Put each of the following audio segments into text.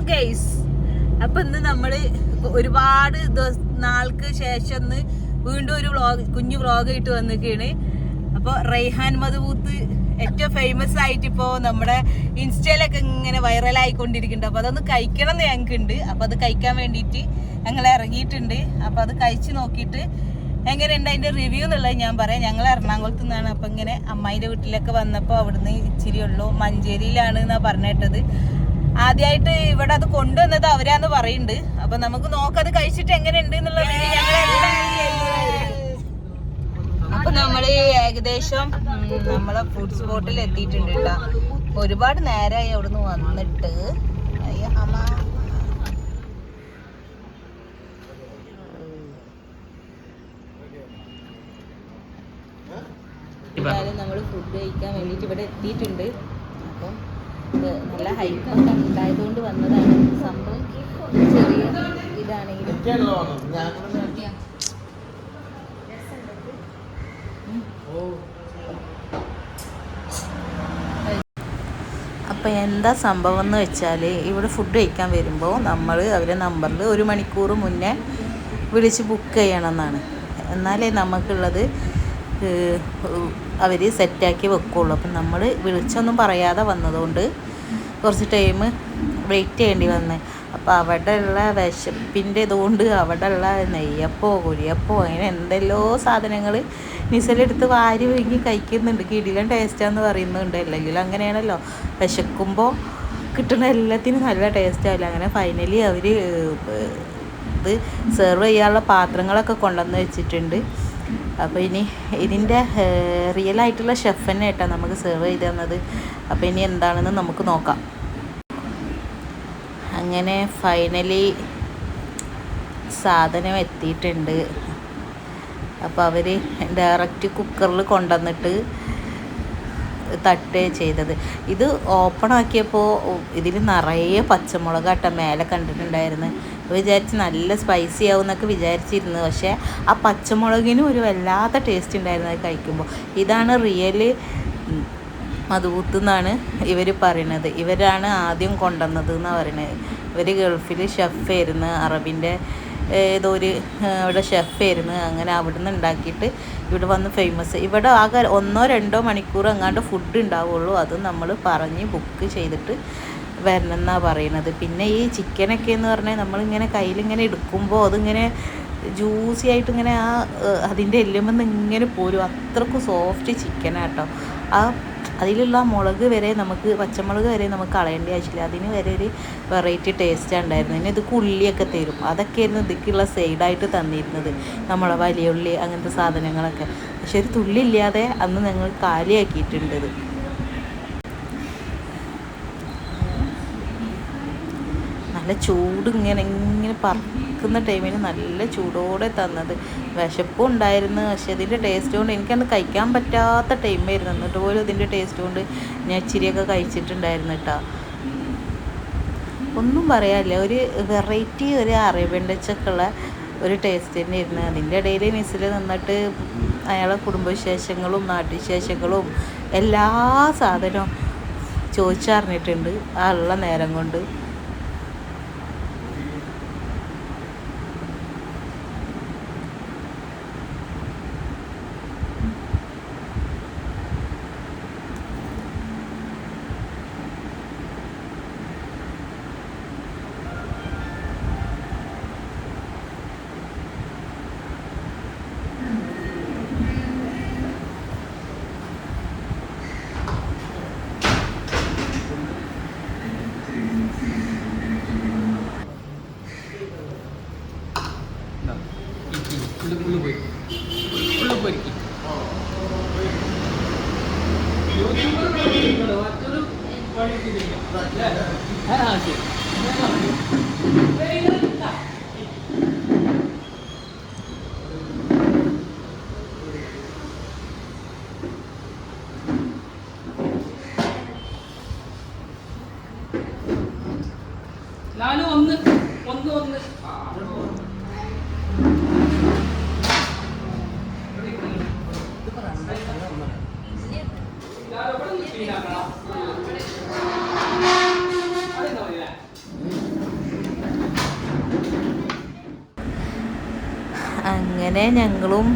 Guys, അപ്പൊ ഇന്ന് നമ്മള് ഒരുപാട് നാൾക്ക് ശേഷം വീണ്ടും ഒരു കുഞ്ഞു വ്ളോഗ് ആയിട്ട് വന്നിരിക്കുകയാണ്. അപ്പൊ റൈഹാൻ മധുബൂത്ത് ഏറ്റവും ഫേമസ് ആയിട്ട് ഇപ്പോ നമ്മുടെ ഇൻസ്റ്റയിലൊക്കെ ഇങ്ങനെ വൈറലായിക്കൊണ്ടിരിക്കുന്നുണ്ട്. അപ്പൊ അതൊന്ന് കഴിക്കണം എന്ന് ഞങ്ങൾക്കുണ്ട്. അപ്പൊ അത് കഴിക്കാൻ വേണ്ടിയിട്ട് ഞങ്ങൾ ഇറങ്ങിയിട്ടുണ്ട്. അപ്പൊ അത് കഴിച്ച് നോക്കിയിട്ട് എങ്ങനെയുണ്ട് അതിന്റെ റിവ്യൂ എന്നുള്ളത് ഞാൻ പറയാം. ഞങ്ങൾ എറണാകുളത്ത് നിന്നാണ്. അപ്പൊ ഇങ്ങനെ അമ്മായിന്റെ വീട്ടിലൊക്കെ വന്നപ്പോൾ അവിടുന്ന് ഇച്ചിരി ഉള്ളൂ, മഞ്ചേരിയിലാണ് എന്നാ പറഞ്ഞിട്ടത്. ആദ്യമായിട്ട് ഇവിടെ അത് കൊണ്ടുവന്നത് അവരാന്ന് പറയുന്നുണ്ട്. അപ്പൊ നമുക്ക് നോക്കത് കഴിച്ചിട്ട് എങ്ങനെയുണ്ട് എന്നുള്ള അപ്പൊ നമ്മള് ഏകദേശം നമ്മളെ ഫുഡ് സ്പോട്ടിൽ എത്തിയിട്ടുണ്ട് കേട്ടോ. ഒരുപാട് നേരമായി അവിടുന്ന് വന്നിട്ട്. എന്തായാലും നമ്മൾ ഫുഡ് കഴിക്കാൻ വേണ്ടിയിട്ട് ഇവിടെ എത്തിയിട്ടുണ്ട്. അപ്പം നല്ല ഹൈക്കൊക്കെ ഉണ്ടായതുകൊണ്ട് വന്നതാണ്. സംഭവം ചെറിയ ഇതാണെങ്കിലും അപ്പം എന്താ സംഭവം എന്ന് വെച്ചാൽ, ഇവിടെ ഫുഡ് കഴിക്കാൻ വരുമ്പോൾ നമ്മൾ അവരെ നമ്പറിൽ 1 മണിക്കൂർ മുന്നേ വിളിച്ച് ബുക്ക് ചെയ്യണമെന്നാണ്. എന്നാലേ നമുക്കുള്ളത് അവർ സെറ്റാക്കി വെക്കുള്ളൂ. അപ്പം നമ്മൾ വിളിച്ചൊന്നും പറയാതെ വന്നതുകൊണ്ട് കുറച്ച് ടൈം വെയിറ്റ് ചെയ്യേണ്ടി വന്നേ. അപ്പോൾ അവിടെ ഉള്ള വിശപ്പിൻ്റെ ഇതുകൊണ്ട് അവിടെ ഉള്ള നെയ്യപ്പോ കുഴിയപ്പോ അങ്ങനെ എന്തെല്ലോ സാധനങ്ങൾ നിസലെടുത്ത് വാരി വിഴുങ്ങി കഴിക്കുന്നുണ്ട്. കിടിലൻ ടേസ്റ്റാന്ന് പറയുന്നുണ്ട്. അല്ലെങ്കിലും അങ്ങനെയാണല്ലോ, വിശക്കുമ്പോൾ കിട്ടുന്ന എല്ലാത്തിനും നല്ല ടേസ്റ്റാവില്ല. അങ്ങനെ ഫൈനലി അവർ ഇത് സെർവ് ചെയ്യാനുള്ള പാത്രങ്ങളൊക്കെ കൊണ്ടുവന്ന് വെച്ചിട്ടുണ്ട്. അപ്പോൾ ഇനി ഇതിൻ്റെ റിയലായിട്ടുള്ള ഷെഫ് തന്നെ കേട്ടോ നമുക്ക് സെർവ് ചെയ്ത് തന്നത്. അപ്പോൾ ഇനി എന്താണെന്ന് നമുക്ക് നോക്കാം. അങ്ങനെ ഫൈനലി സാധനം എത്തിയിട്ടുണ്ട്. അപ്പോൾ അവർ ഡയറക്റ്റ് കുക്കറിൽ കൊണ്ടുവന്നിട്ട് തട്ടുകയാണ് ചെയ്തത്. ഇത് ഓപ്പൺ ആക്കിയപ്പോൾ ഇതിൽ നിറയെ പച്ചമുളകാട്ട മേലെ കണ്ടിട്ടുണ്ടായിരുന്നു. വിചാരിച്ച് നല്ല സ്പൈസി ആവും എന്നൊക്കെ വിചാരിച്ചിരുന്നു. പക്ഷേ ആ പച്ചമുളകിനും ഒരു വല്ലാത്ത ടേസ്റ്റ് ഉണ്ടായിരുന്നു അത് കഴിക്കുമ്പോൾ. ഇതാണ് റിയൽ മധുബൂത്ത് എന്നാണ് ഇവർ പറയണത്. ഇവരാണ് ആദ്യം കൊണ്ടുവന്നത് എന്നാണ് പറയണത്. ഇവർ ഗൾഫിൽ ഷെഫായിരുന്നു, അറബിൻ്റെ ഏതോ ഒരു ഇവിടെ ഷെഫായിരുന്നു. അങ്ങനെ അവിടുന്ന് ഉണ്ടാക്കിയിട്ട് ഇവിടെ വന്ന് ഫേമസ്. ഇവിടെ ആകെ 1-2 മണിക്കൂർ എങ്ങാണ്ട് ഫുഡ് ഉണ്ടാവുള്ളൂ. അത് നമ്മൾ പറഞ്ഞ് ബുക്ക് ചെയ്തിട്ട് വരണം എന്നാണ് പറയുന്നത്. പിന്നെ ഈ ചിക്കനൊക്കെ എന്ന് പറഞ്ഞാൽ നമ്മളിങ്ങനെ കയ്യിലിങ്ങനെ എടുക്കുമ്പോൾ അതിങ്ങനെ ജ്യൂസി ആയിട്ട് ഇങ്ങനെ അതിൻ്റെ എല്ലുമെന്ന് ഇങ്ങനെ പോരും. അത്രക്കും സോഫ്റ്റ് ചിക്കനാട്ടോ. അതിലുള്ള മുളക് വരെ നമുക്ക്, പച്ചമുളക് വരെ നമുക്ക് കളയേണ്ട ആവശ്യമില്ല. അതിന് വരെ ഒരു വെറൈറ്റി ടേസ്റ്റാണ് ഉണ്ടായിരുന്നത്. പിന്നെ ഇത് ഉള്ളിയൊക്കെ തരും. അതൊക്കെയായിരുന്നു ഇതിക്കുള്ള സൈഡായിട്ട് തന്നിരുന്നത്, നമ്മളെ വലിയ ഉള്ളി അങ്ങനത്തെ സാധനങ്ങളൊക്കെ. പക്ഷെ ഒരു തുള്ളി ഇല്ലാതെ അന്ന് ഞങ്ങൾ കാലിയാക്കിയിട്ടുണ്ട്. നല്ല ചൂട് ഇങ്ങനെ പറക്കുന്ന ടൈമിന് നല്ല ചൂടോടെ തന്നത്. വിശപ്പും ഉണ്ടായിരുന്നു. പക്ഷെ ഇതിൻ്റെ ടേസ്റ്റ് കൊണ്ട് എനിക്കന്ന് കഴിക്കാൻ പറ്റാത്ത ടൈമായിരുന്നു. എന്നിട്ട് പോലും ഇതിൻ്റെ ടേസ്റ്റ് കൊണ്ട് ഞാൻ ഇച്ചിരിയൊക്കെ കഴിച്ചിട്ടുണ്ടായിരുന്നു കേട്ടോ. ഒന്നും പറയാനില്ല, ഒരു വെറൈറ്റി, ഒരു അറേബ്യൻ ടച്ചൊക്കെ ഉള്ള ഒരു ടേസ്റ്റ് തന്നെയായിരുന്നു. അതിൻ്റെ ഇടയിൽ മിസ്സിൽ നിന്നിട്ട് അയാളെ കുടുംബവിശേഷങ്ങളും നാട്ടുവിശേഷങ്ങളും എല്ലാ സാധനവും ചോദിച്ചറിഞ്ഞിട്ടുണ്ട് ആ ഉള്ള നേരം കൊണ്ട്. ഒന്ന് അങ്ങനെ ഞങ്ങളും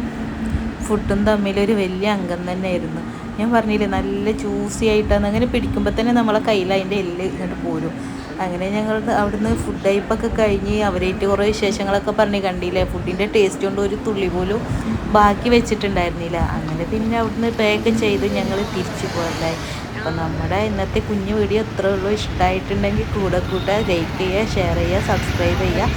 ഫുഡും തമ്മിലൊരു വലിയ അംഗം തന്നെയായിരുന്നു. ഞാൻ പറഞ്ഞില്ലേ നല്ല ജ്യൂസി ആയിട്ടാണ്, അങ്ങനെ പിടിക്കുമ്പോൾ തന്നെ നമ്മളെ കയ്യിൽ അതിൻ്റെ എല്ല് ഇങ്ങോട്ട് പോരും. അങ്ങനെ ഞങ്ങൾ അവിടുന്ന് ഫുഡ് ടൈപ്പൊക്കെ കഴിഞ്ഞ് അവരായിട്ട് കുറേ വിശേഷങ്ങളൊക്കെ പറഞ്ഞ് കണ്ടില്ലേ, ഫുഡിൻ്റെ ടേസ്റ്റ് കൊണ്ട് ഒരു തുള്ളി പോലും ബാക്കി വെച്ചിട്ടുണ്ടായിരുന്നില്ല. അങ്ങനെ പിന്നെ അവിടുന്ന് പാക്ക് ചെയ്ത് ഞങ്ങൾ തിരിച്ചു പോരലായി. അപ്പോൾ നമ്മുടെ ഇന്നത്തെ കുഞ്ഞു വീഡിയോ ഇത്രേ ഉള്ളൂ. ഇഷ്ടമായിട്ടുണ്ടെങ്കിൽ കൂടെ ലൈക്ക് ചെയ്യുക, ഷെയർ ചെയ്യുക, സബ്സ്ക്രൈബ് ചെയ്യുക.